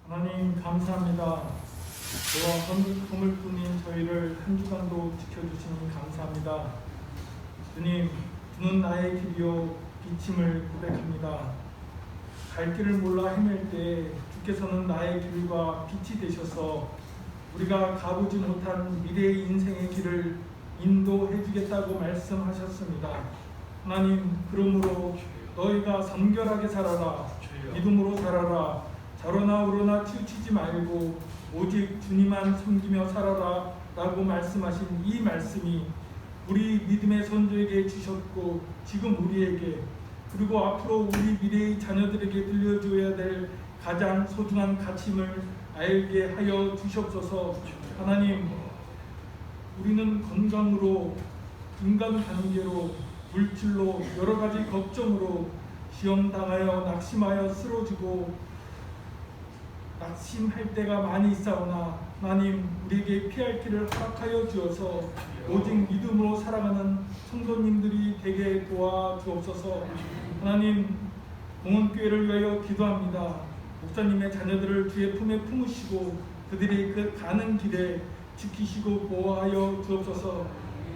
하나님 감사합니다. 저와 허물뿐인 저희를 한 주간도 지켜주시니 감사합니다. 주님, 주는 나의 길이요 비침을 고백합니다. 갈 길을 몰라 헤맬 때 주께서는 나의 길과 빛이 되셔서 우리가 가보지 못한 미래의 인생의 길을 인도해 주겠다고 말씀하셨습니다. 하나님, 그러므로 너희가 성결하게 살아라, 믿음으로 살아라, 좌로나 우로나 치우치지 말고 오직 주님만 섬기며 살아라 라고 말씀하신 이 말씀이 우리 믿음의 선조에게 주셨고 지금 우리에게 그리고 앞으로 우리 미래의 자녀들에게 들려줘야 될 가장 소중한 가치임을 알게 하여 주시옵소서. 하나님, 우리는 건강으로, 인간관계로, 물질로, 여러가지 걱정으로 시험당하여 낙심하여 쓰러지고 낙심할 때가 많이 있사오나 하나님, 우리에게 피할 길을 허락하여 주어서 오직 믿음으로 살아가는 성도님들이 되게 도와주옵소서. 하나님, 공원교회를 위하여 기도합니다. 목사님의 자녀들을 주의 품에 품으시고 그들이 그 가는 길에 지키시고 보호하여 주옵소서.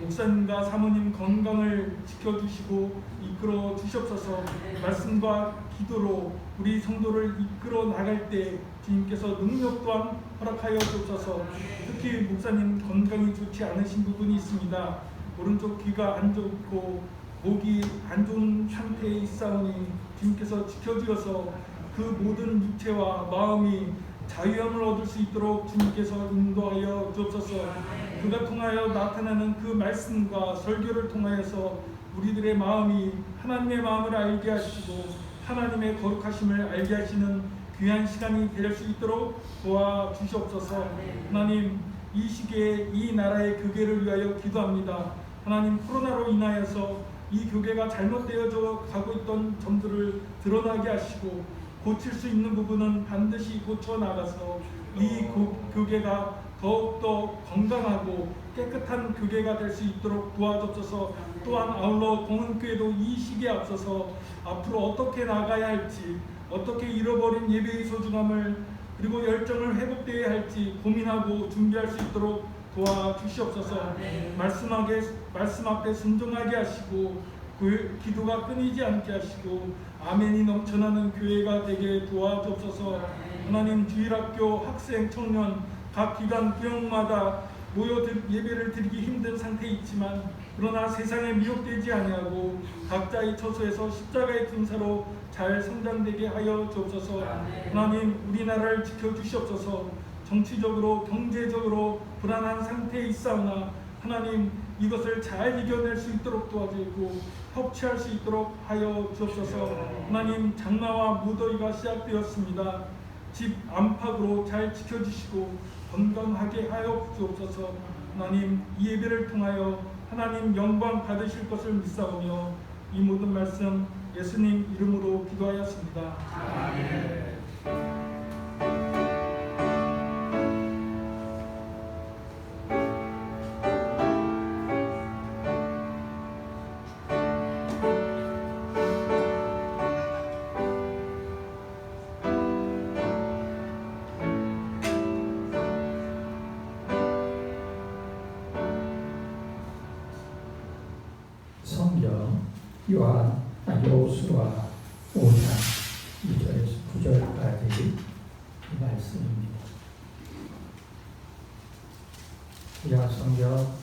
목사님과 사모님 건강을 지켜주시고 이끌어 주시옵소서. 말씀과 기도로 우리 성도를 이끌어 나갈 때 주님께서 능력 또한 허락하여 주옵소서. 특히 목사님 건강이 좋지 않으신 부분이 있습니다. 오른쪽 귀가 안 좋고 목이 안 좋은 상태에 있사오니 주님께서 지켜주셔서 그 모든 육체와 마음이 자유함을 얻을 수 있도록 주님께서 인도하여 주옵소서. 그가 통하여 나타나는 그 말씀과 설교를 통하여서 우리들의 마음이 하나님의 마음을 알게 하시고 하나님의 거룩하심을 알게 하시는 귀한 시간이 될 수 있도록 도와주시옵소서. 하나님, 이 시기에 이 나라의 교계를 위하여 기도합니다. 하나님, 코로나로 인하여서 이 교계가 잘못되어져 가고 있던 점들을 드러나게 하시고 고칠 수 있는 부분은 반드시 고쳐나가서 이 교계가 더욱더 건강하고 깨끗한 교계가 될 수 있도록 도와주옵소서. 또한 아울러 공원교회도 이 시기에 앞서서 앞으로 어떻게 나가야 할지, 어떻게 잃어버린 예배의 소중함을 그리고 열정을 회복되어야 할지 고민하고 준비할 수 있도록 도와주시옵소서. 말씀 앞에 순종하게 하시고 기도가 끊이지 않게 하시고 아멘이 넘쳐나는 교회가 되게 도와주옵소서. 하나님, 주일학교 학생, 청년 각 기관 구역마다 모여 예배를 드리기 힘든 상태에 있지만 그러나 세상에 미혹되지 아니하고 각자의 처소에서 십자가의 군사로 잘 성장되게 하여 주옵소서. 하나님, 우리나라를 지켜주시옵소서. 정치적으로 경제적으로 불안한 상태에 있사오나 하나님, 이것을 잘 이겨낼 수 있도록 도와주고 협치할 수 있도록 하여 주옵소서. 하나님, 장마와 무더위가 시작되었습니다. 집 안팎으로 잘 지켜주시고 건강하게 하여 주옵소서. 하나님, 이 예배를 통하여 하나님 영광 받으실 것을 믿사오며 이 모든 말씀 예수님 이름으로 기도하였습니다. 아멘. 여호수아 5장 2절에서 9절까지 이 말씀입니다. 구약성경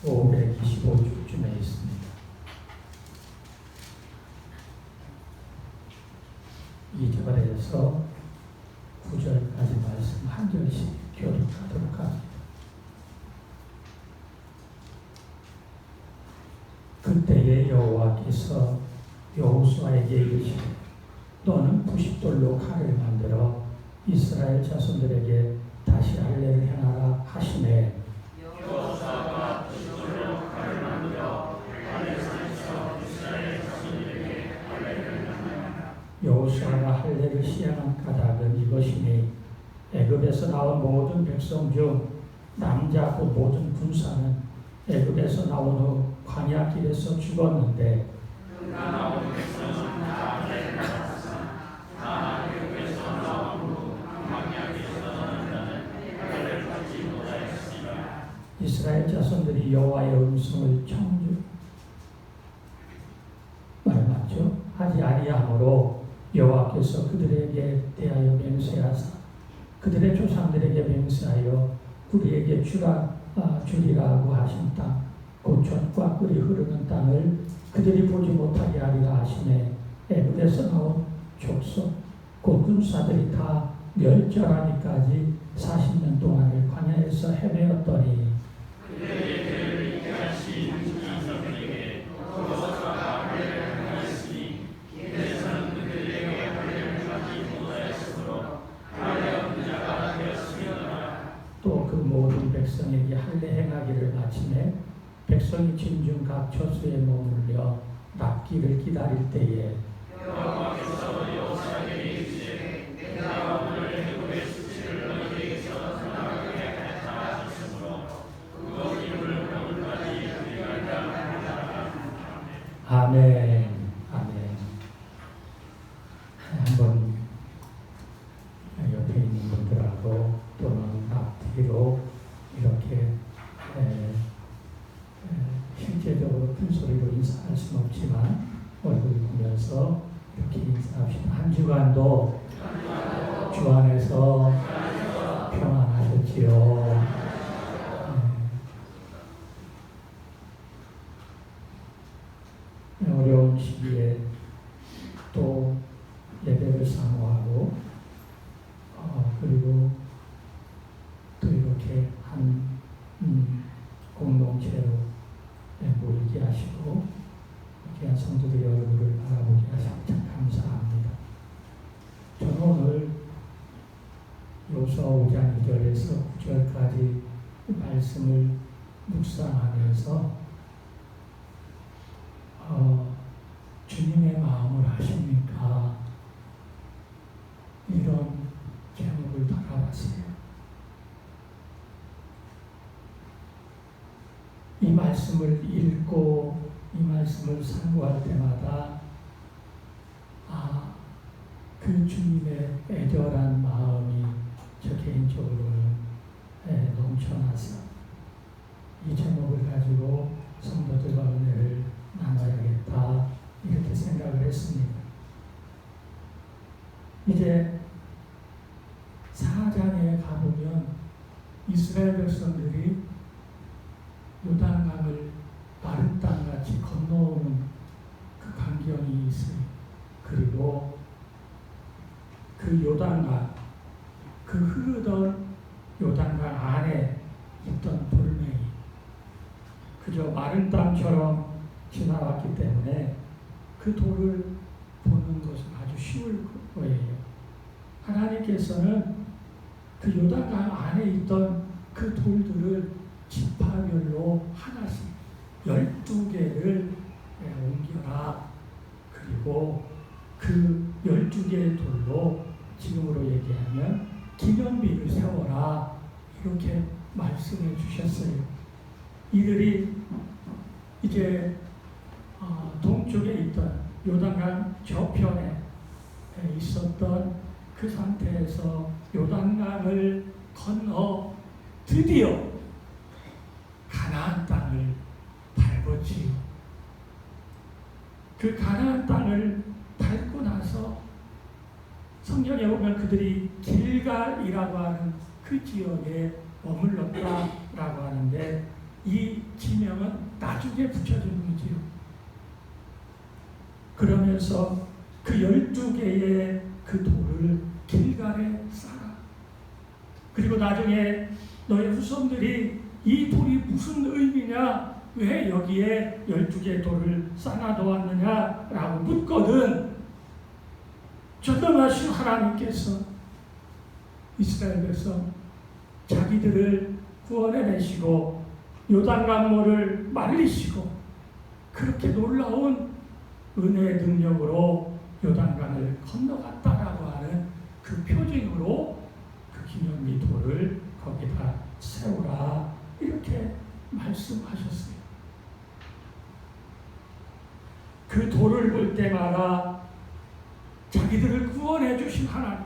525쪽쯤에 있습니다. 2절에서 9절까지 말씀 한 절씩 교독하도록 합니다. 그때에 여호와께서 여호수아에게 이르시되 너는 부싯돌로 칼을 만들어 이스라엘 자손들에게 다시 할례를 행하라 하시매 여호수아가 부싯돌로 칼을 만들어 갈렙산에서 이스라엘 자손들에게 할례를 행하니라. 여호수아가 할례를 시행한 까닭은 이것이니 애굽에서 나온 모든 백성 중 남자 곧 모든 군사는 애굽에서 나온 후 광야 길에서 죽었는데 그가 나온 백성은 다 할례를 받았으나 다 애굽에서 나온 후 광야 이스라엘 자손들이 여호와의 음성을 청주 말 맞죠? 하지 아니함으로 여호와께서 그들에게 대하여 맹세하사 그들의 조상들에게 맹세하여 우리에게 주리라고 하신 땅 곧 젖과 꿀이 흐르는 땅을 그들이 보지 못하게 하리라 하시매 애굽에서 나온 족속 곧 군사들이 다 멸절하기까지 40년 동안을 광야에서 헤매었더니 또 그 모든 백성에게 할례 행하기를 마치매 백성이 진중 각 처소에 머물려 납기를 기다릴 때에 아멘, 아멘. 한번 옆에 있는 분들하고 또는 앞뒤로 이렇게 실제적으로 큰 소리로 인사할 수는 없지만 얼굴 보면서 이렇게 인사합시다. 한 주간도 주 안에서 평안하셨지요. 어려운 시기에 또 예배를 사모하고 그리고 또 이렇게 한 공동체로 모이게 하시고 귀한 성도들의 얼굴을 바라보게 하셔서 참 감사합니다. 저는 오늘 요서 5장 2절에서 9절까지 말씀을 묵상하면서 주님의 마음을 아십니까? 이런 제목을 달아봤어요. 이 말씀을 읽고 이 말씀을 상고할 때마다 그 주님의 애절한 마음이 저 개인적으로는 넘쳐나서 이 제목을 가지고 성도들과 은혜를 나눠야겠다 이렇게 생각을 했습니다. 이제 4장에 가보면 이스라엘 백성들이 요단강을 마른 땅같이 건너오는 그 광경이 있어요. 그리고 그 요단강, 그 흐르던 요단강 안에 있던 돌멩이, 그저 마른 땅처럼 지나왔기 때문에 그 돌을 보는 것은 아주 쉬울 거예요. 하나님께서는 그 요단강 안에 있던 그 돌들을 지파별로 하나씩 12개를 옮겨라. 그리고 그 12개의 돌로 지금으로 얘기하면 기념비를 세워라. 이렇게 말씀해 주셨어요. 이들이 이제 동쪽에 있던 요단강 저편에 있었던 그 상태에서 요단강을 건너 드디어 가나안 땅을 밟았지요. 그 가나안 땅을 밟고 나서 성경에 보면 그들이 길갈이라고 하는 그 지역에 머물렀다라고 하는데 이 지명은 나중에 붙여진 거지요. 그러면서 그 12개의 그 돌을 길갈에 쌓아. 그리고 나중에 너의 후손들이 이 돌이 무슨 의미냐? 왜 여기에 12개의 돌을 쌓아놓았느냐라고 묻거든. 전능하신 하나님께서 이스라엘 백성 자기들을 구원해내시고 요단강물을 말리시고 그렇게 놀라운 은혜의 능력으로 요단강을 건너갔다라고 하는 그 표징으로 그 기념비 돌을 거기다 세우라 이렇게 말씀하셨어요. 그 돌을 볼 때마다 자기들을 구원해 주신 하나님,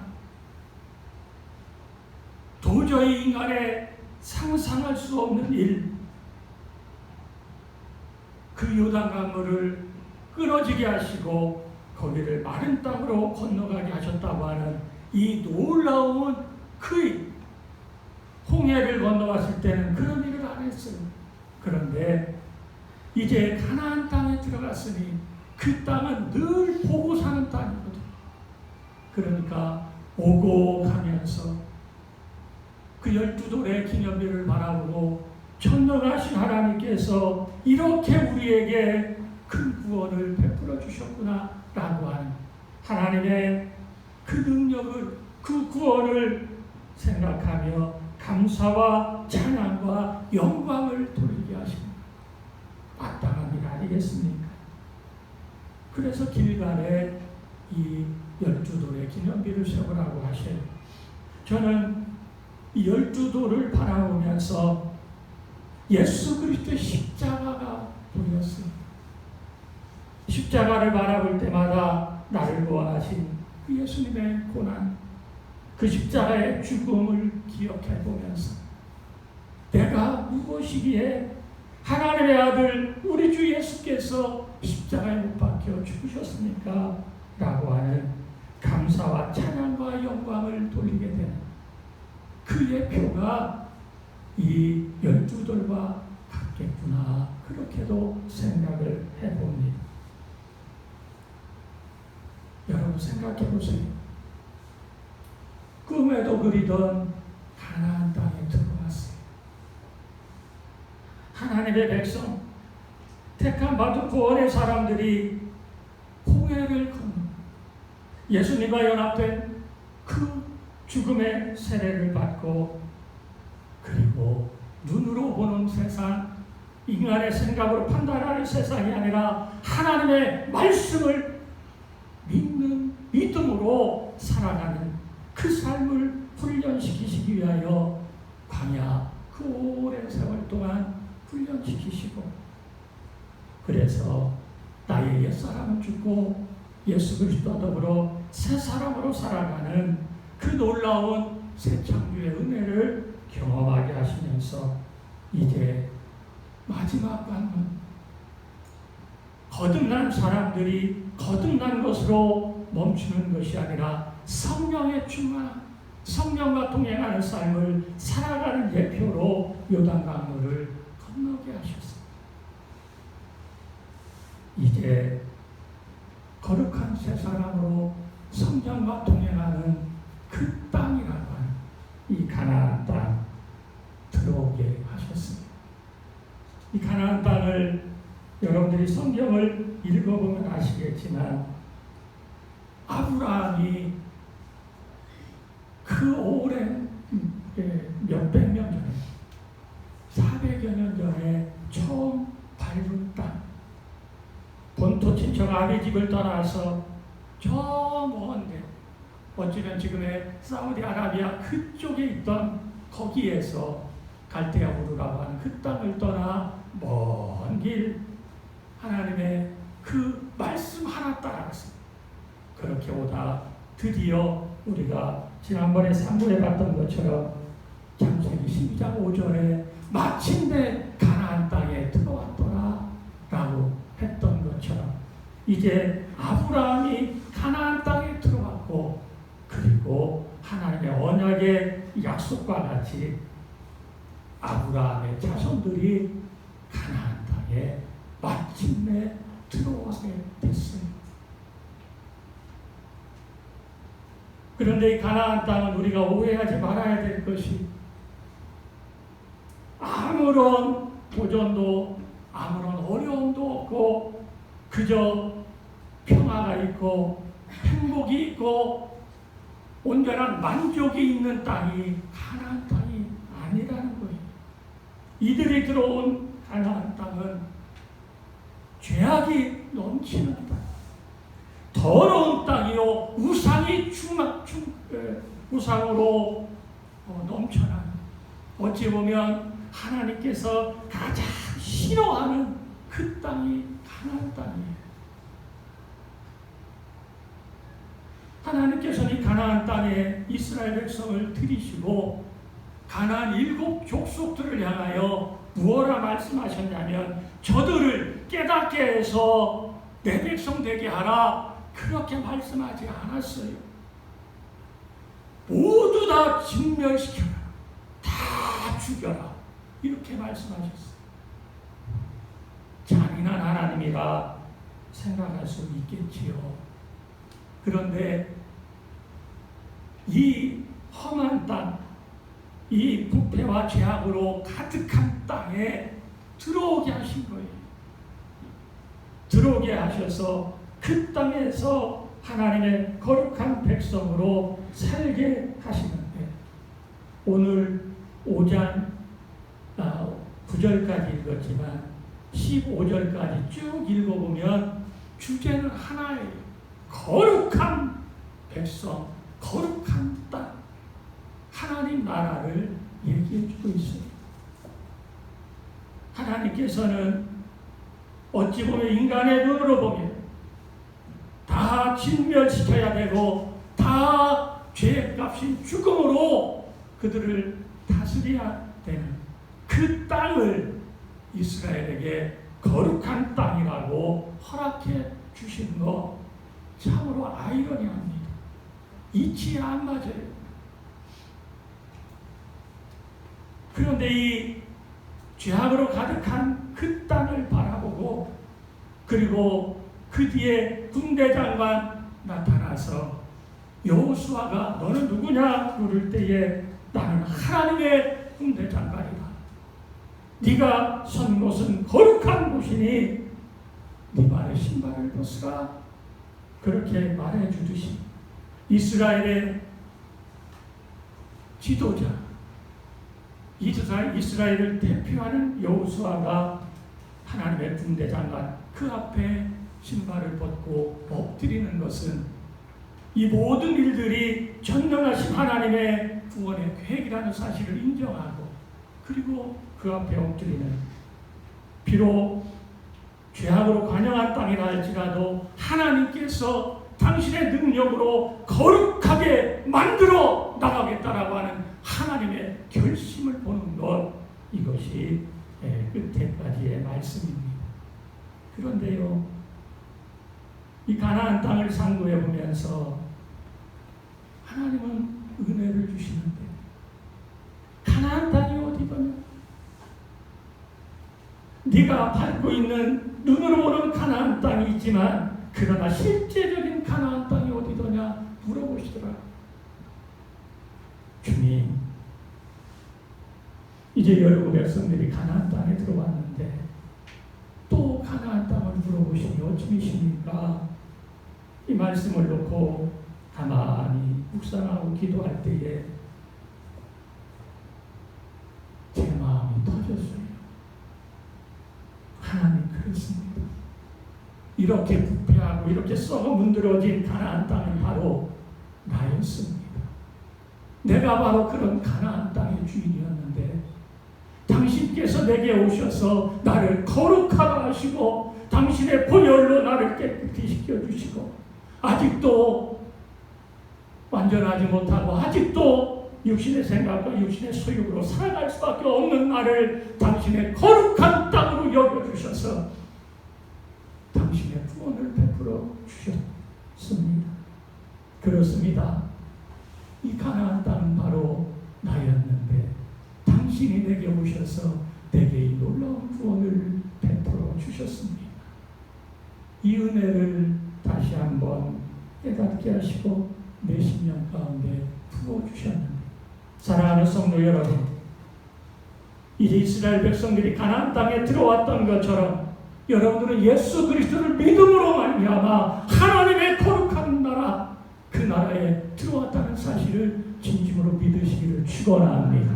도저히 인간의 상상할 수 없는 일, 그 요단 강물을 끊어지게 하시고 거기를 마른 땅으로 건너가게 하셨다고 하는 이 놀라운 그 홍해를 건너왔을 때는 그런 일을 안 했어요. 그런데 이제 가나안 땅에 들어갔으니 그 땅은 늘 보고 사는 땅이거든. 그러니까 오고 가면서 그 12돌의 기념비를 바라보고 전능하신 하나님께서 이렇게 우리에게 큰 구원을 베풀어 주셨구나 라고 하는 하나님의 그 능력을, 그 구원을 생각하며 감사와 찬양과 영광을 돌리게 하십니다. 마땅한 일 아니겠습니까? 그래서 길갈에 이 12돌의 기념비를 세우라고 하셔요. 저는 이 12돌을 바라보면서 예수 그리스도의 십자가가 보였어요. 십자가를 바라볼 때마다 나를 구원하신 그 예수님의 고난, 그 십자가의 죽음을 기억해 보면서 내가 무엇이기에 하나님의 아들 우리 주 예수께서 십자가에 못 박혀 죽으셨습니까? 라고 하는 감사와 찬양과 영광을 돌리게 되는 그의 표가 이 12돌과 같겠구나, 그렇게도 생각을 해봅니다. 여러분 생각해 보세요. 꿈에도 그리던 가나안 땅에 들어왔어요. 하나님의 백성, 택함 받은 구원의 사람들이 홍해를 건너 예수님과 연합된 그 죽음의 세례를 받고, 그리고 눈으로 보는 세상, 인간의 생각으로 판단하는 세상이 아니라 하나님의 말씀을 믿는 믿음으로 살아가는 그 삶을 훈련시키시기 위하여 광야 그 오랜 세월 동안 훈련시키시고, 그래서 나의 옛사람은 죽고 예수 그리스도와 더불어 새 사람으로 살아가는 그 놀라운 새 창조의 은혜를 경험하게 하시면서 이제 마지막 관문, 거듭난 사람들이 거듭난 것으로 멈추는 것이 아니라 성령의 충만함, 성령과 동행하는 삶을 살아가는 예표로 요단강물을 건너게 하셨습니다. 이제 거룩한 새 사람으로 성령과 동행하는 그 땅이라고 하는 이 가나안 땅 들어오게 하셨습니다. 이 가나안 땅을 여러분들이 성경을 읽어보면 아시겠지만 아브라함이 그 오랜 몇백 년 전에 400여 년 전에 처음 밟은 땅, 본토 친척 아비 집을 떠나서 저 먼데 어쩌면 지금의 사우디아라비아 그쪽에 있던 거기에서 갈대아 우르라고 하는 그 땅을 떠나 먼 길 하나님의 그 말씀 하나 따라갔습니다. 그렇게 오다 드디어 우리가 지난번에 3부에 봤던 것처럼 창세기 12장 5절에 마침내 가나안 땅에 들어왔더라 라고 했던 것처럼 이제 아브라함이 가나안 땅에 들어왔고, 그리고 하나님의 언약의 약속과 같이 아브라함의 자손들이 가나안 땅에 마침내 들어오게 됐어요. 그런데 이 가나안 땅은 우리가 오해하지 말아야 될 것이 아무런 도전도 아무런 어려움도 없고 그저 평화가 있고 행복이 있고 온전한 만족이 있는 땅이 가나안 땅이 아니라는 거예요. 이들이 들어온 가나안 땅은 죄악이 넘치는 땅, 더러운 땅이요 우상으로 넘쳐나는, 어찌 보면 하나님께서 가장 싫어하는 그 땅이 가나안 땅이에요. 하나님께서는 이 가나안 땅에 이스라엘 백성을 들이시고 가나안 7 족속들을 향하여 무엇라 말씀하셨냐면 저들을 깨닫게 해서 내 백성 되게 하라, 그렇게 말씀하지 않았어요. 모두 다 진멸시켜라, 다 죽여라, 이렇게 말씀하셨어요. 잔인한 하나님이라 생각할 수 있겠지요. 그런데 이 험한 땅, 이 부패와 죄악으로 가득한 땅에 들어오게 하신 거예요. 들어오게 하셔서 그 땅에서 하나님의 거룩한 백성으로 살게 하시는데, 오늘 5장 9절까지 읽었지만 15절까지 쭉 읽어보면 주제는 하나예요. 거룩한 백성, 거룩한 땅, 하나님 나라를 얘기해주고 있어요. 하나님께서는 어찌 보면 인간의 눈으로 보면 다 진멸시켜야 되고 다 죄값인 죽음으로 그들을 다스려야 되는 그 땅을 이스라엘에게 거룩한 땅이라고 허락해 주신 거 참으로 아이러니합니다. 이치에 안 맞아요. 그런데 이 죄악으로 가득한 그 땅을 바라보고, 그리고 그 뒤에 군대장관 나타나서 여호수아가 너는 누구냐 물을 때에 나는 하나님의 군대장관이다. 네가 선 곳은 거룩한 곳이니 네 발에 신발을 벗으라, 그렇게 말해주듯이 이스라엘의 지도자, 이스라엘을 대표하는 여호수아가 하나님의 군대장관 그 앞에 신발을 벗고 엎드리는 것은 이 모든 일들이 전능하신 하나님의 구원의 계획이라는 사실을 인정하고, 그리고 그 앞에 엎드리는, 비록 죄악으로 관영한 땅이라 할지라도 하나님께서 당신의 능력으로 거룩하게 만들어 나가겠다라고 하는 하나님의 결심을 보는 것, 이것이 끝에까지의 말씀입니다. 그런데요, 이 가나안 땅을 상고해 보면서 하나님은 은혜를 주시는데, 가나안 땅이 어디더냐? 네가 밟고 있는 눈으로 보는 가나안 땅이 있지만, 그러나 실제적인 가나안 땅이 어디더냐 물어보시더라. 주님, 이제 열국 백성들이 가나안 땅에 들어왔는데 또 가나안 땅을 물어보시니 어찌미십니까? 이 말씀을 놓고 가만히 묵상하고 기도할 때에 제 마음이 터졌어요. 하나님, 그렇습니다. 이렇게 부패하고 이렇게 썩어 문드러진 가나안 땅은 바로 나였습니다. 내가 바로 그런 가나안 땅의 주인이었는데, 당신께서 내게 오셔서 나를 거룩하게 하시고 당신의 보혈로 나를 깨끗이 시켜주시고, 아직도 완전하지 못하고 아직도 육신의 생각과 육신의 소욕으로 살아갈 수밖에 없는 나를 당신의 거룩한 땅으로 여겨주셔서 당신의 구원을 베풀어 주셨습니다. 그렇습니다. 이 가나안 땅은 바로 나였는데 당신이 내게 오셔서 내게 이 놀라운 구원을 베풀어 주셨습니다. 이 은혜를 다시 한번 깨닫게 하시고 내 심령 가운데 부어주셨는데, 사랑하는 성도 여러분, 이제 이스라엘 백성들이 가나안 땅에 들어왔던 것처럼 여러분들은 예수 그리스도를 믿음으로 말미암아 하나님의 거룩한 나라, 그 나라에 들어왔다는 사실을 진심으로 믿으시기를 축원합니다.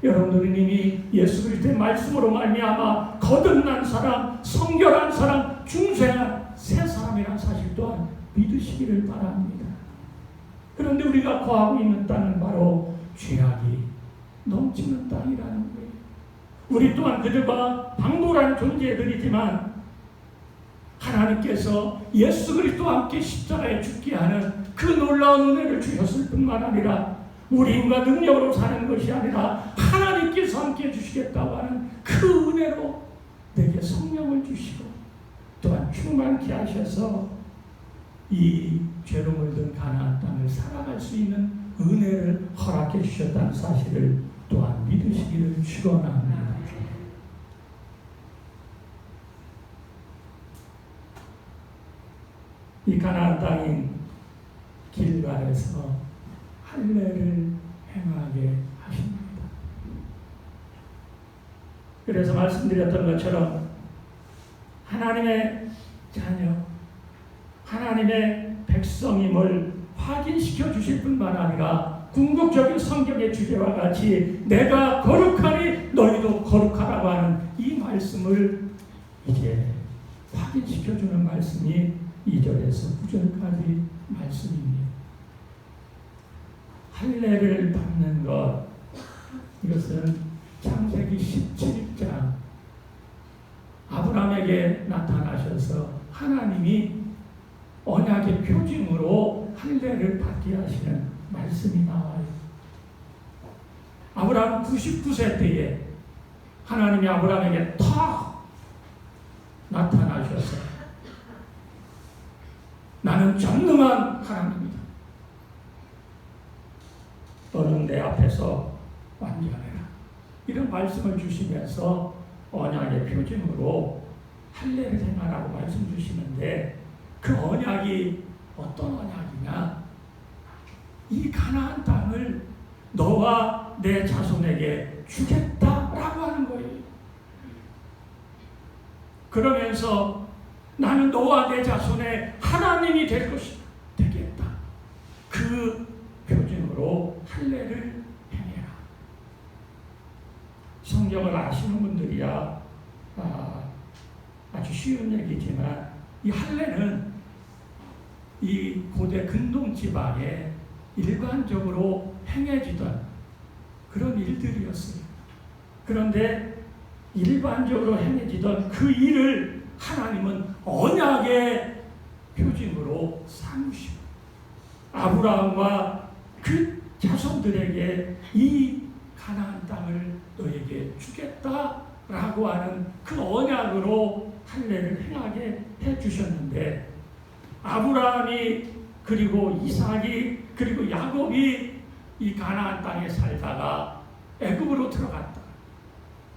여러분들은 이미 예수 그리스도의 말씀으로 말미암아 거듭난 사람, 성결한 사람, 중생한 새 사람이라는 사실 또한 믿으시기를 바랍니다. 그런데 우리가 거하고 있는 땅은 바로 죄악이 넘치는 땅이라는 거예요. 우리 또한 그들과 방불한 존재들이지만 하나님께서 예수 그리스도와 함께 십자가에 죽게 하는 그 놀라운 은혜를 주셨을 뿐만 아니라 우리 힘과 능력으로 사는 것이 아니라 하나님께서 함께 해주시겠다고 하는 그 은혜로 내게 성령을 주시고 또한 충만케 하셔서 이 죄로 물든 가나안 땅을 살아갈 수 있는 은혜를 허락해 주셨다는 사실을 또한 믿으시기를 축원합니다. 이 가나안 땅인 길갈에서 할례를 행하게 하십니다. 그래서 말씀드렸던 것처럼 하나님의 자녀, 하나님의 백성임을 확인시켜 주실 뿐만 아니라 궁극적인 성경의 주제와 같이 내가 거룩하니 너희도 거룩하라고 하는 이 말씀을 이제 확인시켜 주는 말씀이 2절에서 9절까지 말씀입니다. 할례를 받는 것, 이것은 창세기 17장 아브라함에게 나타나셔서 하나님이 언약의 표징으로 할례를 받게 하시는 말씀이 나와요. 아브라함 99세 때에 하나님이 아브라함에게 탁 나타나셔서 나는 전능한 하나님이다. 너는 내 앞에서 완전해라. 이런 말씀을 주시면서 언약의 표징으로 할례를 행하라고 말씀 주시는데 그 언약이 어떤 언약이냐? 이 가나안 땅을 너와 내 자손에게 주겠다라고 하는 거예요. 그러면서 나는 너와 내 자손의 하나님이 될 것이다. 되겠다. 그 표징으로 할례를 행해라. 성경을 아시는 분들이야 아주 쉬운 얘기지만 이 할례는 이 고대 근동 지방에 일반적으로 행해지던 그런 일들이었어요. 그런데 일반적으로 행해지던 그 일을 하나님은 언약의 표징으로 삼으시고 아브라함과 그 자손들에게 이 가나안 땅을 너에게 주겠다라고 하는 그 언약으로 할례를 행하게 해주셨는데 아브라함이 그리고 이삭이 그리고 야곱이 이 가나안 땅에 살다가 애굽으로 들어갔다.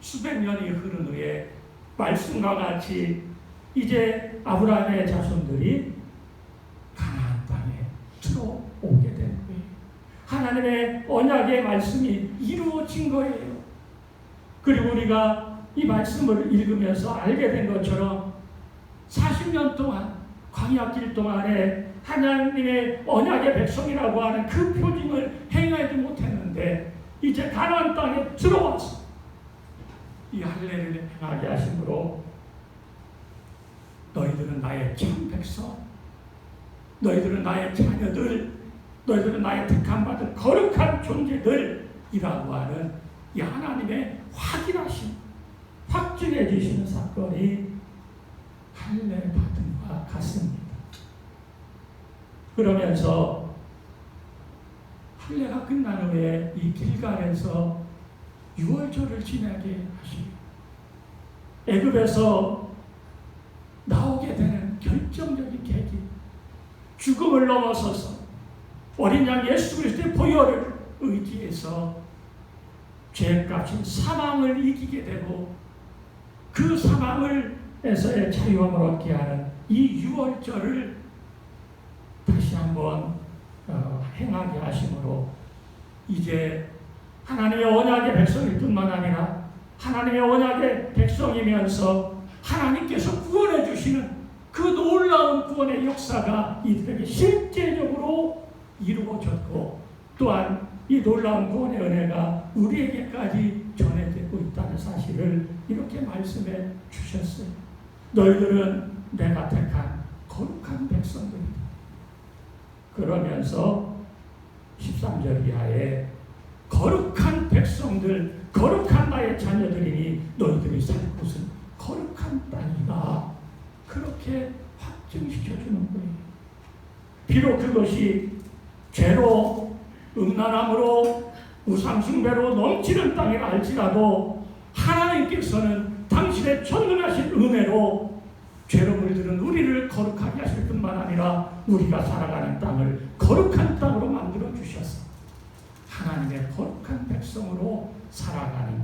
수백 년이 흐른 후에 말씀과 같이 이제 아브라함의 자손들이 가나안 땅에 들어오게 된 거예요. 하나님의 언약의 말씀이 이루어진 거예요. 그리고 우리가 이 말씀을 읽으면서 알게 된 것처럼 40년 동안 광야길 동안에 하나님의 언약의 백성이라고 하는 그 표징을 행하지 못했는데 이제 가나안 땅에 들어와서 이 할례를 행하게 하심으로 너희들은 나의 참 백성, 너희들은 나의 자녀들, 너희들은 나의 택함받은 거룩한 존재들이라고 하는 이 하나님의 확인하심, 확증해 주시는 사건이 할례 받음과 같습니다. 그러면서 할례가 끝난 후에 이 길갈에서 유월절을 지내게 하시고 애굽에서 나오게 되는 결정적인 계기, 죽음을 넘어서서 어린 양 예수 그리스도의 보혈을 의지해서 죄값인 사망을 이기게 되고 그 사망에서의 자유함을 얻게 하는 이 유월절을 다시 한번 행하게 하심으로 이제 하나님의 언약의 백성일 뿐만 아니라 하나님의 언약의 백성이면서 하나님께서 구원해 주시는 그 놀라운 구원의 역사가 이들에게 실제적으로 이루어졌고 또한 이 놀라운 구원의 은혜가 우리에게까지 전해지고 있다는 사실을 이렇게 말씀해 주셨어요. 너희들은 내가 택한 거룩한 백성들이다. 그러면서 13절 이하에 거룩한 백성들, 거룩한 나의 자녀들이니 너희들이 살 곳은 거룩한 땅이다. 그렇게 확증시켜주는 거예요. 비록 그것이 죄로, 음란함으로, 우상숭배로 넘치는 땅이라 할지라도 하나님께서는 당신의 전능하신 은혜로 죄로 물들은 너희들은 우리를 거룩하게 하실 뿐만 아니라 우리가 살아가는 땅을 거룩한 땅으로 만들어 주셔서 하나님의 거룩한 백성으로 살아가는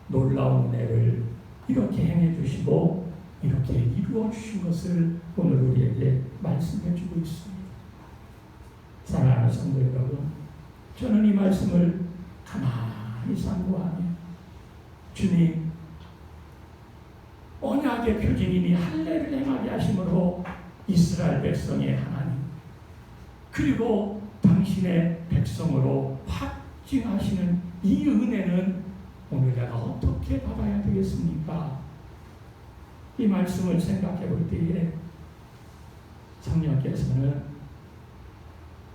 놀라운 은혜를 이렇게 행해 주시고 이렇게 이루어 주신 것을 오늘 우리에게 말씀해 주고 있습니다. 사랑하는 성도 여러분, 저는 이 말씀을 가만히 상고하며 주님 언약의 표징이니 할례를 행하게 하심으로 이스라엘 백성의 하나님 그리고 당신의 백성으로 확증하시는 이 은혜는 오늘 내가 어떻게 받아야 되겠습니까? 이 말씀을 생각해 볼 때에 성령께서는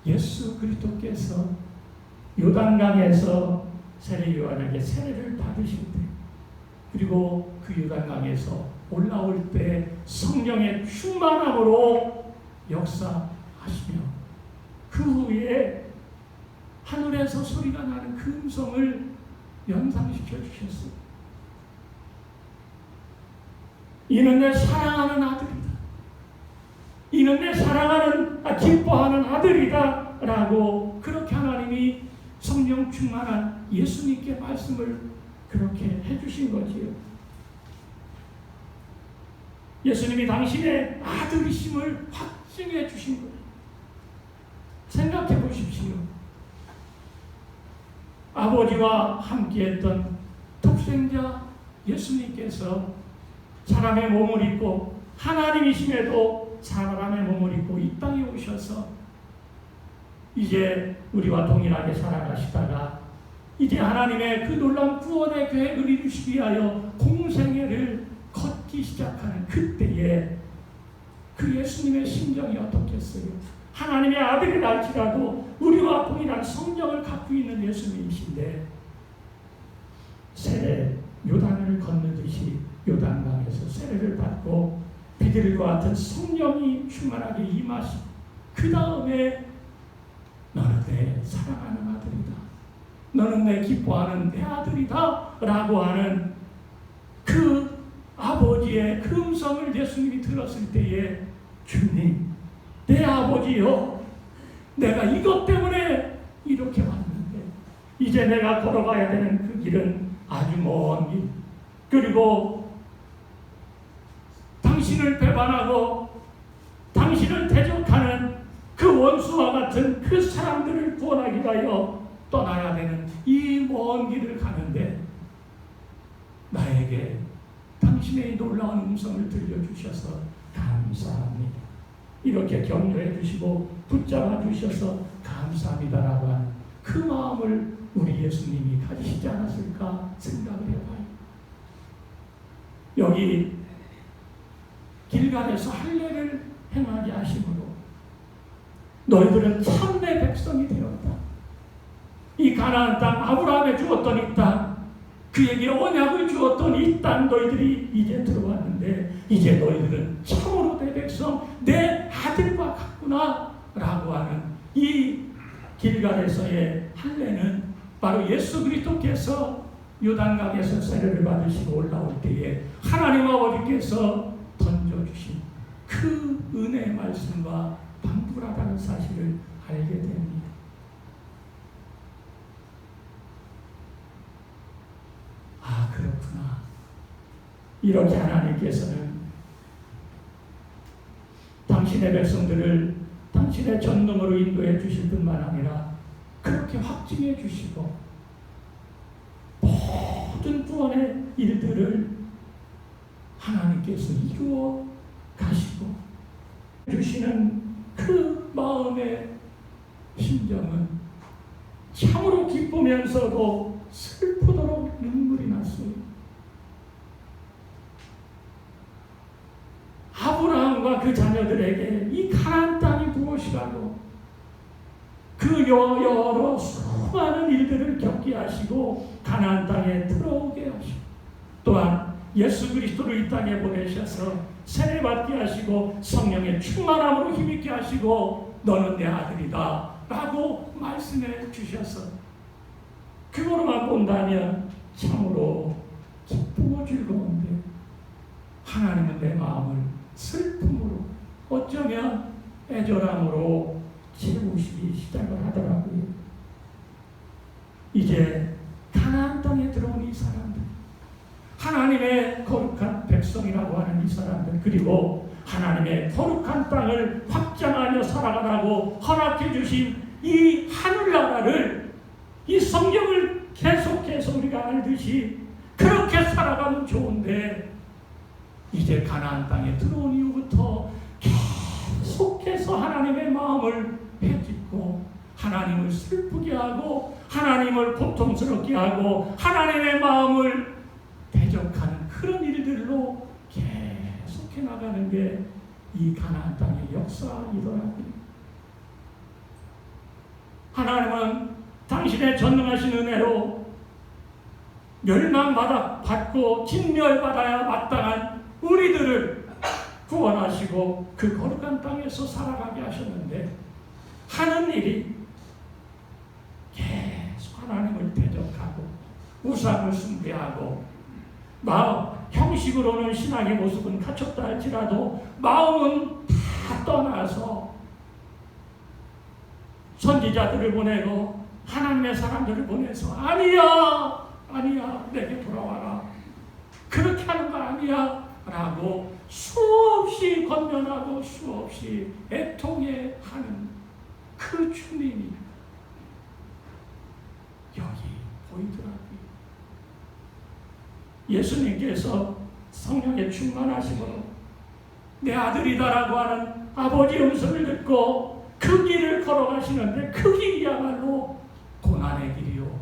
예수 그리스도께서 요단강에서 세례 요한에게 세례를 받으실 때 그리고 그 요단강에서 올라올 때 성령의 충만함으로 역사하시며 그 후에 하늘에서 소리가 나는 그 음성을 연상시켜 주셨어요. 이는 내 사랑하는 아들이다. 이는 내 사랑하는 기뻐하는 아들이다 라고 그렇게 하나님이 성령 충만한 예수님께 말씀을 그렇게 해주신 거지요. 예수님이 당신의 아들이심을 확증해 주신 거예요. 생각해 보십시오. 아버지와 함께했던 독생자 예수님께서 사람의 몸을 입고 하나님이심에도 사람의 몸을 입고 이 땅에 오셔서 이제 우리와 동일하게 살아가시다가 이제 하나님의 그 놀라운 구원의 계획을 이루시기 위하여 공생애를 걷기 시작하는 그때에 그 예수님의 심정이 어떻겠어요? 하나님의 아들이랄지라도 우리와 동일한 성령을 갖고 있는 예수님이신데 세례 요단을 건너듯이 요단강에서 세례를 받고 비둘기와 같은 성령이 충만하게 임하시고 그 다음에 너는 내 사랑하는 아들이다. 너는 내 기뻐하는 내 아들이다 라고 하는 그 아버지의 그 음성을 예수님이 들었을 때에 주님 내 아버지요 내가 이것 때문에 이렇게 왔는데 이제 내가 걸어가야 되는 그 길은 아주 먼 길 그리고 당신을 배반하고 당신을 대적하는 그 원수와 같은 그 사람들을 구원하기 위하여 떠나야 되는 이 먼 길을 가는데 나에게 당신의 놀라운 음성을 들려주셔서 감사합니다. 이렇게 격려해 주시고 붙잡아 주셔서 감사합니다라고 하는 그 마음을 우리 예수님이 가지시지 않았을까 생각을 해봐요. 여기 길갈에서 할례를 행하게 하심으로 너희들은 참내 백성이 되었다. 이 가나안 땅 아브라함에 주었던 이 땅 그에게 언약을 주었던 이 땅 너희들이 이제 들어왔는데 이제 너희들은 참으로 내 백성 내 아들과 같구나 라고 하는 이 길갈에서의 할례는 바로 예수 그리스도께서 요단강에서 세례를 받으시고 올라올 때에 하나님 아버지께서 던져주신 그 은혜의 말씀과 방불하다는 사실을 알게 됩니다. 아 그렇구나. 이렇게 하나님께서는 당신의 백성들을 당신의 전능으로 인도해 주실 뿐만 아니라 그렇게 확증해 주시고 모든 구원의 일들을 하나님께서 이루어 가시고 주시는 그 마음의 심정은 참으로 기쁘면서도 슬프도록 눈물이 났어요. 아브라함과 그 자녀들에게 이 가나안 땅이 무엇이라고 그 여러 수많은 일들을 겪게 하시고 가나안 땅에 들어오게 하시고 또한 예수 그리스도를 이 땅에 보내셔서 세례받게 하시고 성령의 충만함으로 힘있게 하시고 너는 내 아들이다 라고 말씀해 주셔서 그거로만 본다면 참으로 기쁘고 즐거운데 하나님은 내 마음을 슬픔으로, 어쩌면 애절함으로 채우시기 시작을 하더라고요. 이제 가나안 땅에 들어온 이 사람들, 하나님의 거룩한 백성이라고 하는 이 사람들, 그리고 하나님의 거룩한 땅을 확장하며 살아가라고 허락해 주신 이 하늘나라를, 이 성경을 계속해서 우리가 알듯이 그렇게 살아가면 좋은데, 이제 가나안 땅에 들어온 이후부터 계속해서 하나님의 마음을 헤집고 하나님을 슬프게 하고 하나님을 고통스럽게 하고 하나님의 마음을 대적하는 그런 일들로 계속해 나가는 게 이 가나안 땅의 역사이더라고요. 하나님은 당신의 전능하신 은혜로 멸망받고 진멸받아야 마땅한 우리들을 구원하시고 그 거룩한 땅에서 살아가게 하셨는데, 하는 일이 계속 하나님을 대적하고 우상을 숭배하고, 형식으로는 신앙의 모습은 갖췄다 할지라도 마음은 다 떠나서 선지자들을 보내고 하나님의 사람들을 보내서 아니야 내게 돌아와라, 그렇게 하는 거 아니야 라고 수없이 권면하고 수없이 애통해 하는 그 주님이 여기 보이더라고요. 예수님께서 성령에 충만하시고 내 아들이다라고 하는 아버지의 음성을 듣고 그 길을 걸어가시는데, 그 길이야말로 고난의 길이요,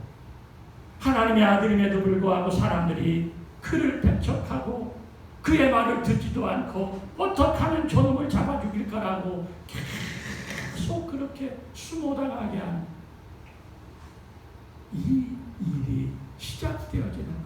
하나님의 아들임에도 불구하고 사람들이 그를 배척하고 그의 말을 듣지도 않고 어떻게 하면 저놈을 잡아 죽일까라고 계속 그렇게 숨어당하게 하는 이 일이 시작되어지는 것.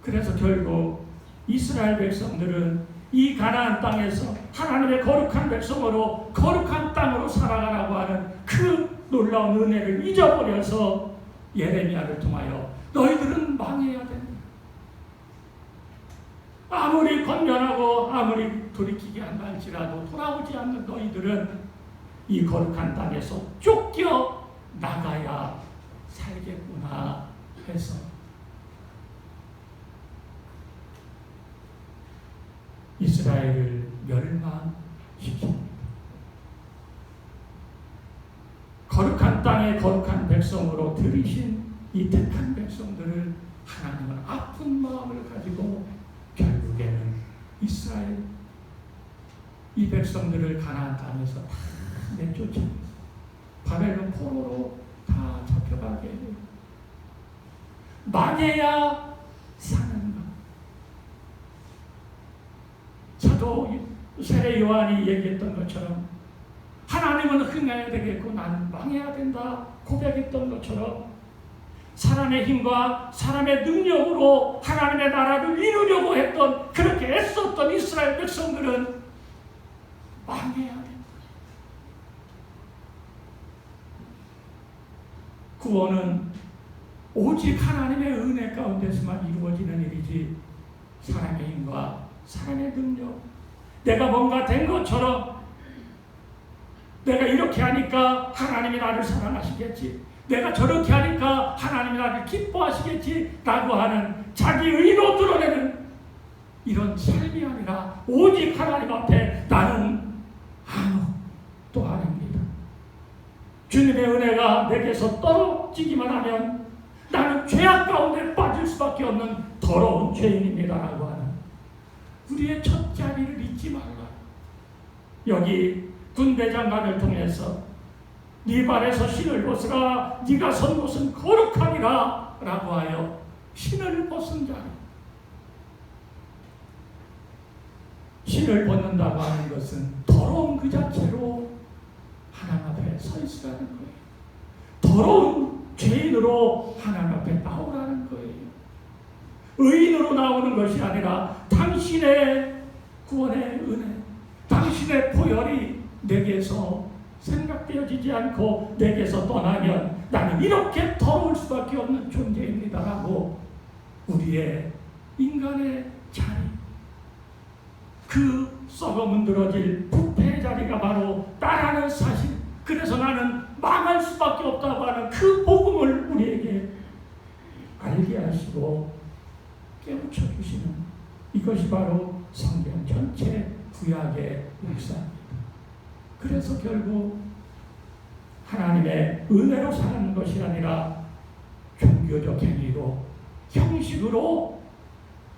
그래서 결국 이스라엘 백성들은 이 가나안 땅에서 하나님의 거룩한 백성으로 거룩한 땅으로 살아가라고 하는 그 놀라운 은혜를 잊어버려서 예레미야를 통하여 너희들은 망해야 된다, 아무리 권면하고 아무리 돌이키게 한다 할지라도 돌아오지 않는 너희들은 이 거룩한 땅에서 쫓겨 나가야 살겠구나 해서 이스라엘을 멸망시킵니다. 거룩한 땅에 거룩한 백성으로 들이신 이 택한 백성들을 하나님은 아픈 마음을 가지고 결국에는 이스라엘 이 백성들을 가나안 땅에서 다 내쫓아 바벨론 포로로 다 잡혀가게 해요. 망해야 사는 것. 사도 세례 요한이 얘기했던 것처럼 하나님은 흥해야 되겠고 나는 망해야 된다 고백했던 것처럼, 사람의 힘과 사람의 능력으로 하나님의 나라를 이루려고 했던, 그렇게 애썼던 이스라엘 백성들은 망해야 된다. 구원은 오직 하나님의 은혜 가운데서만 이루어지는 일이지, 사람의 힘과 사람의 능력, 내가 뭔가 된 것처럼 내가 이렇게 하니까 하나님이 나를 사랑하시겠지, 내가 저렇게 하니까 하나님이 나를 기뻐하시겠지 라고 하는 자기 의로 드러내는 이런 삶이 아니라 오직 하나님 앞에 나는 아무것도 아닙니다. 주님의 은혜가 내게서 떨어지기만 하면 나는 죄악 가운데 빠질 수밖에 없는 더러운 죄인입니다 라고 하는 우리의 첫 자리를 잊지 말라. 여기 군대장관을 통해서 네 발에서 신을 벗으라, 네가 선 곳은 거룩하니라 라고 하여 신을 벗은 자리, 신을 벗는다고 하는 것은 더러운 그 자체로 하나님 앞에 서 있으라는 거예요. 더러운 죄인으로 하나님 앞에 나오라는 거예요. 의인으로 나오는 것이 아니라 당신의 구원의 은혜, 당신의 보혈이 내게서 생각되어지지 않고 내게서 떠나면 나는 이렇게 더러울 수밖에 없는 존재입니다라고 우리의 인간의 자리, 그 썩어 문드러질 부패의 자리가 바로 나라는 사실. 그래서 나는 망할 수밖에 없다고 하는 그 복음을 우리에게 알게 하시고 깨우쳐 주시는 이것이 바로 성경 전체 구약의 역사입니다. 그래서 결국 하나님의 은혜로 사는 것이 아니라 종교적 행위로 형식으로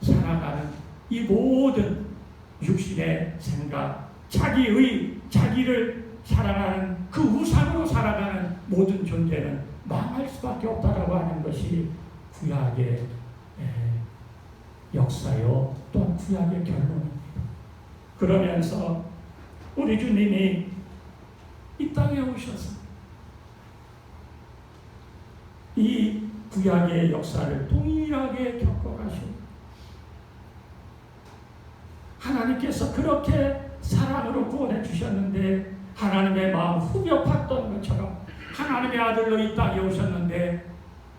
살아가는 이 모든 육신의 생각, 자기를 살아가는 그 우상으로 살아가는 모든 존재는 망할 수밖에 없다라고 하는 것이 구약의 역사요, 또한 구약의 결론입니다. 그러면서 우리 주님이 이 땅에 오셔서 이 구약의 역사를 동일하게 겪어가시고 하나님께서 그렇게 사랑으로 구원해 주셨는데 하나님의 마음 후벼 팠던 것처럼 하나님의 아들로 이 땅에 오셨는데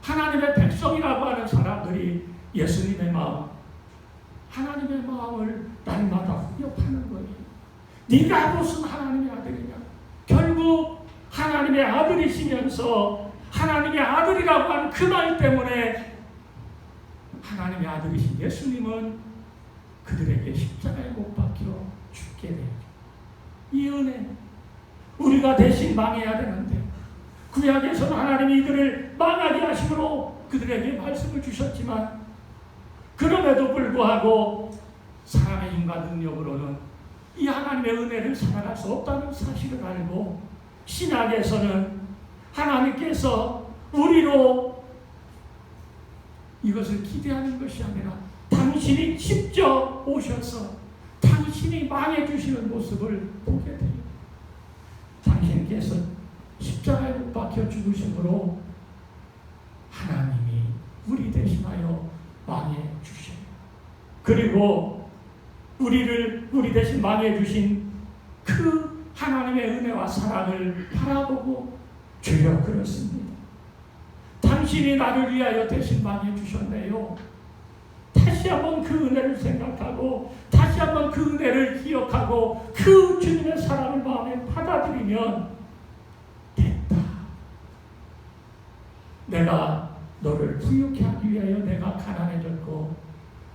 하나님의 백성이라고 하는 사람들이 예수님의 마음, 하나님의 마음을 날마다 후벼 파는 거예요. 네가 무슨 하나님의 아들이냐? 결국 하나님의 아들이시면서 하나님의 아들이라고 하는 그 말 때문에 하나님의 아들이신 예수님은 그들에게 십자가에 못 박혀 죽게 돼요. 이 은혜, 우리가 대신 망해야 되는데 구약에서는 하나님이 이들을 망하게 하심으로 그들에게 말씀을 주셨지만 그럼에도 불구하고 사람의 힘과 능력으로는 이 하나님의 은혜를 살아갈 수 없다는 사실을 알고 신약에서는 하나님께서 우리로 이것을 기대하는 것이 아니라 당신이 직접 오셔서 당신이 망해주시는 모습을 보게 돼요. 당신께서 십자가에 못 박혀 죽으심으로 하나님이 우리 대신하여 망해주셔요. 그리고 우리 대신 망해주신 그 하나님의 은혜와 사랑을 바라보고 주여 그렇습니다. 당신이 나를 위하여 대신 망해주셨네요. 다시 한번 그 은혜를 생각하고 다시 한번 그 은혜를 기억하고 그 주님의 사랑을 마음에 받아들이면 됐다. 내가 너를 부유케 하기 위하여 내가 가난해졌고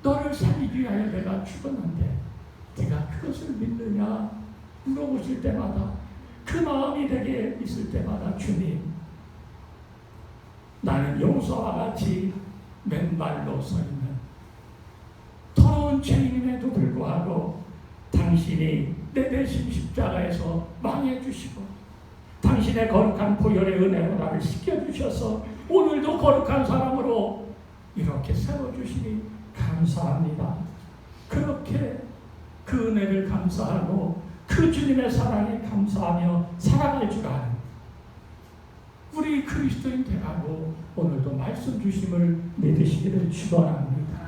너를 살리기 위하여 내가 죽었는데 네가 그것을 믿느냐 물어보실 때마다 그 마음이 내게 있을 때마다 주님 나는 용서와 같이 맨발로 서 있는 더러운 죄인임에도 불구하고 당신이 내 대신 십자가에서 망해주시고 당신의 거룩한 보혈의 은혜로 나를 씻겨주셔서 오늘도 거룩한 사람으로 이렇게 세워주시니 감사합니다. 그렇게 그 은혜를 감사하고 그 주님의 사랑에 감사하며 살아갈 줄 아는 우리 그리스도인 되라고 오늘도 말씀 주심을 믿으시기를 축원합니다.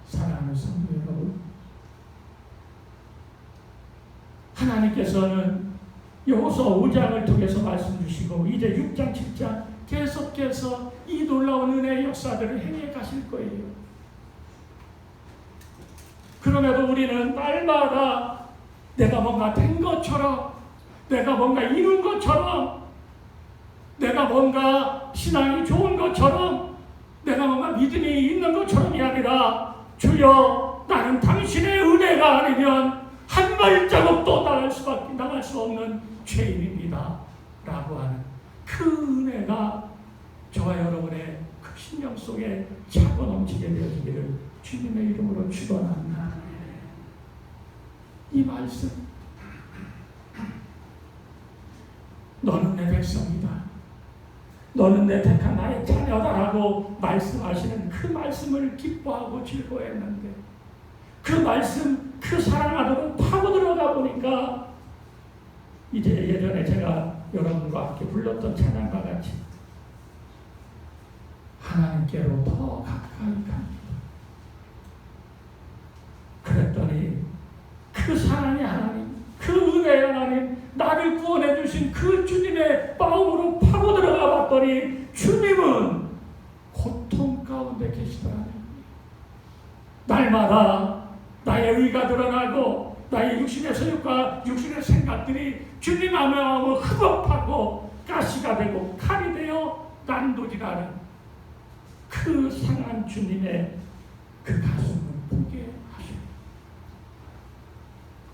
사랑하는 성도 여러분, 하나님께서는 여호수아 5장을 통해서 말씀 주시고 이제 6장 7장 계속해서 이 놀라운 은혜의 역사들을 행해 가실 거예요. 그럼에도 우리는 날마다 내가 뭔가 된 것처럼 내가 뭔가 이룬 것처럼 내가 뭔가 신앙이 좋은 것처럼 내가 뭔가 믿음이 있는 것처럼이 아니라 주여 나는 당신의 은혜가 아니면 한 발자국도 나갈 수 없는 죄인입니다 라고 하는 그 은혜가 저와 여러분의 그 심령 속에 차고 넘치게 되어지기를 주님의 이름으로 축원합니다. 이 말씀 너는 내 백성이다 너는 내 택한 나의 자녀다라고 말씀하시는 그 말씀을 기뻐하고 즐거워했는데 그 말씀, 그 사랑 안으로 파고 들어가 보니까 이제 예전에 제가 여러분과 함께 불렀던 찬양과 같이 하나님께로 더 가까이 갑니다. 그랬더니 그 사랑의 하나님, 그 은혜의 하나님, 나를 구원해 주신 그 주님의 마음으로 파고 들어가 봤더니 주님은 고통 가운데 계시더라고요. 날마다 나의 의가 드러나고 나의 육신의 소욕과 육신의 생각들이 주님 마음을 흡업하고 가시가 되고 칼이 되어 난도질하는 그 상한 주님의 그 가슴을 보게 하시고,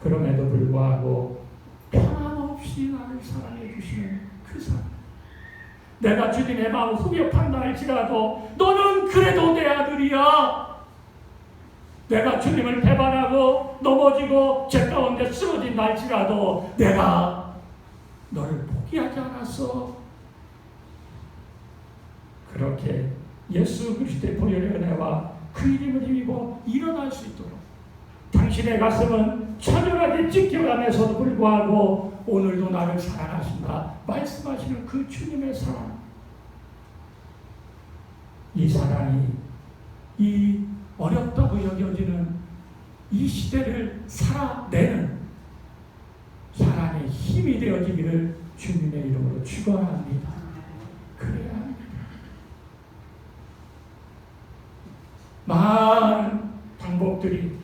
그럼에도 불구하고 변함없이 나를 사랑해 주시는 그 사랑, 내가 주님의 마음을 흡입한다 할지라도 너는 그래도 내 아들이야. 내가 주님을 배반하고 넘어지고 죄 가운데 쓰러진다 할지라도 내가 너를 포기하지 않았어. 그렇게 예수 그리스도의 보혈의 은혜와 그 이름을 힘입어 일어날 수 있도록 당신의 가슴은 처절하게 찢겨가면서도 불구하고 오늘도 나를 사랑하신다 말씀하시는 그 주님의 사랑, 이 사랑이 이 어렵다고 여겨지는 이 시대를 살아내는 사랑의 힘이 되어지기를 주님의 이름으로 축원합니다. 그래야 합니다. 많은 방법들이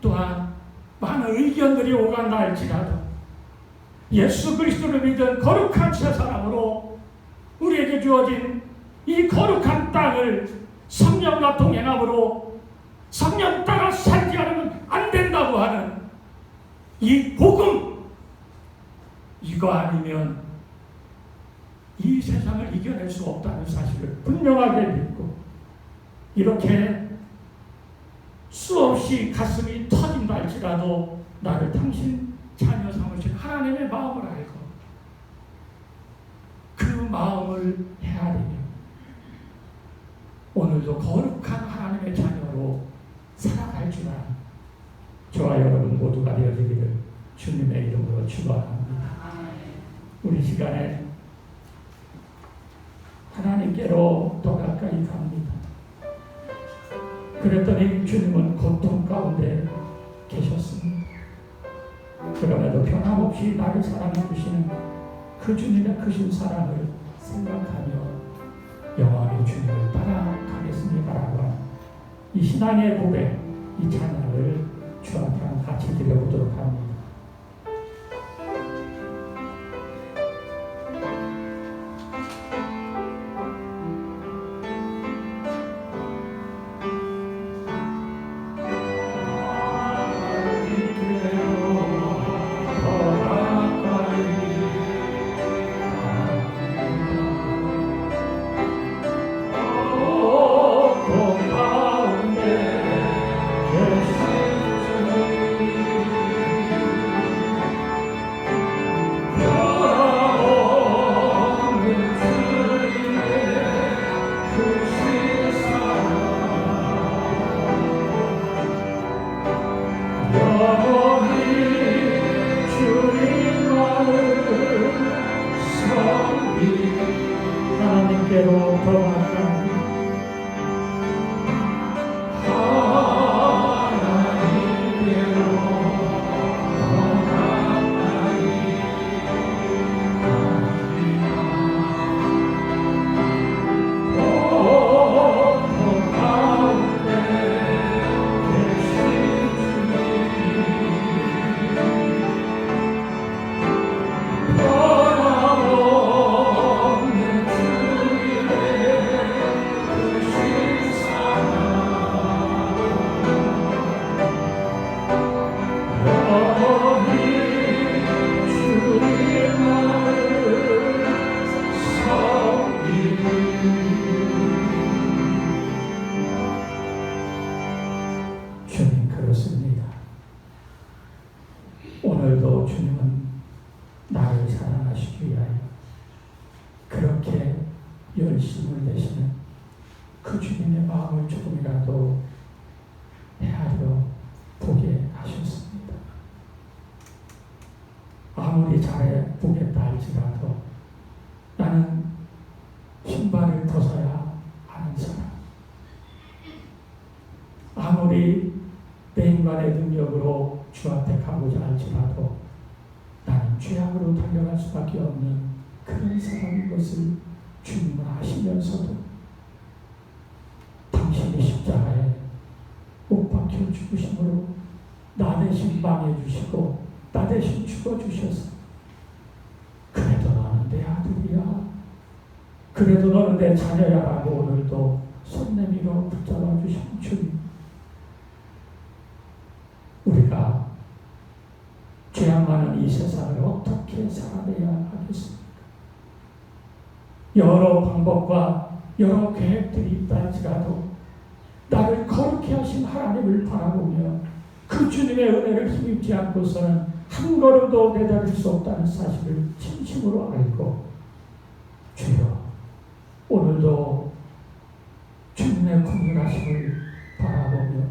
또한 많은 의견들이 오간다 할지라도 예수 그리스도를 믿은 거룩한 새 사람으로 우리에게 주어진 이 거룩한 땅을 성령과 동행함으로 성령 따라 살지 않으면 안 된다고 하는 이 복음, 이거 아니면 이 세상을 이겨낼 수 없다는 사실을 분명하게 믿고, 이렇게 수없이 가슴이 터진다 할지라도 나를 당신 자녀 삼으신 하나님의 마음을 알고 그 마음을 헤아리며 오늘도 거룩한 하나님의 자녀로 살아갈 줄 아는 저와 여러분 모두가 되어지기를 주님의 이름으로 축원합니다. 우리 시간에 하나님께로 더 가까이 갑니다. 그랬더니 주님은 고통 가운데 계셨습니다. 그럼에도 변함없이 나를 사랑해 주시는 그 주님의 크신 사랑을 생각하며 영원히 주님을 따라가겠습니다라고 하는 이 신앙의 고백, 이 찬양을 주 앞에 같이 드려보도록 합니다. 오늘도 주님은 나를 사랑하시기 위하여 그렇게 열심을 내시는 그 주님의 마음을 조금이라도 헤아려 보게 하셨습니다. 아무리 잘해 보겠다 할지라도 나는 신발을 벗어야 하는 사람, 아무리 내 인간의 능력으로 주 앞에 가고자 할지라도 나는 죄악으로 달려갈 수밖에 없는 그런 사람인 것을 주님은 아시면서도 당신의 십자가에 못 박혀 죽으심으로 나 대신 망해 주시고 나 대신 죽어 주셔서 그래도 너는 내 아들이야. 그래도 너는 내 자녀야라고 오늘도 손 내밀어 붙잡아 주신 주님. 우리가 죄악 많은 이 세상을 어떻게 살아내야 하겠습니까? 여러 방법과 여러 계획들이 있다 할지라도 나를 거룩해 하신 하나님을 바라보며 그 주님의 은혜를 힘입지 않고서는 한 걸음도 내다릴 수 없다는 사실을 진심으로 알고 주여 오늘도 주님의 국률하심을 바라보며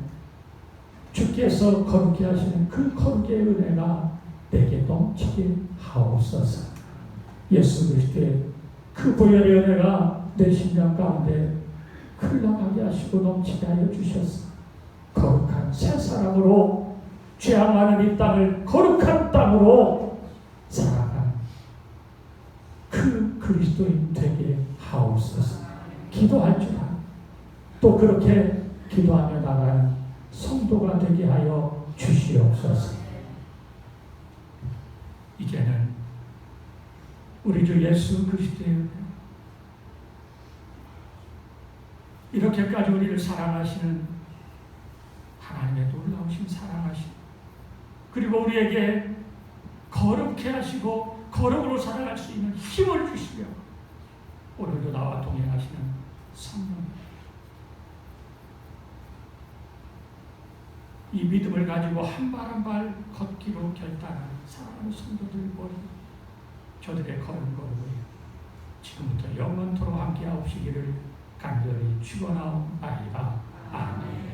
주께서 거룩해 하시는 그 거룩의 은혜가 내게 넘치게 하옵소서. 예수 그리스도의 그 보혈의 은혜가 내 심령 가운데 흘러가게 하시고 넘치게 하여 주셔서 거룩한 새 사람으로 죄악 많은 이 땅을 거룩한 땅으로 살아가는 그 그리스도인 되게 하옵소서. 기도할 줄 알아. 또 그렇게 기도하며 나가는 성도가 되게 하여 주시옵소서. 이제는 우리 주 예수 그리스도의 은혜, 이렇게까지 우리를 사랑하시는 하나님의 놀라우신 사랑하심, 그리고 우리에게 거룩해 하시고 거룩으로 살아갈 수 있는 힘을 주시며 오늘도 나와 동행하시는 성령, 이 믿음을 가지고 한 발 한 발 걷기로 결단한 사랑하는 성도들 머리, 저들의 걸음걸음을 지금부터 영원토록 함께하옵시기를 간절히 축원하옵나이다. 아멘.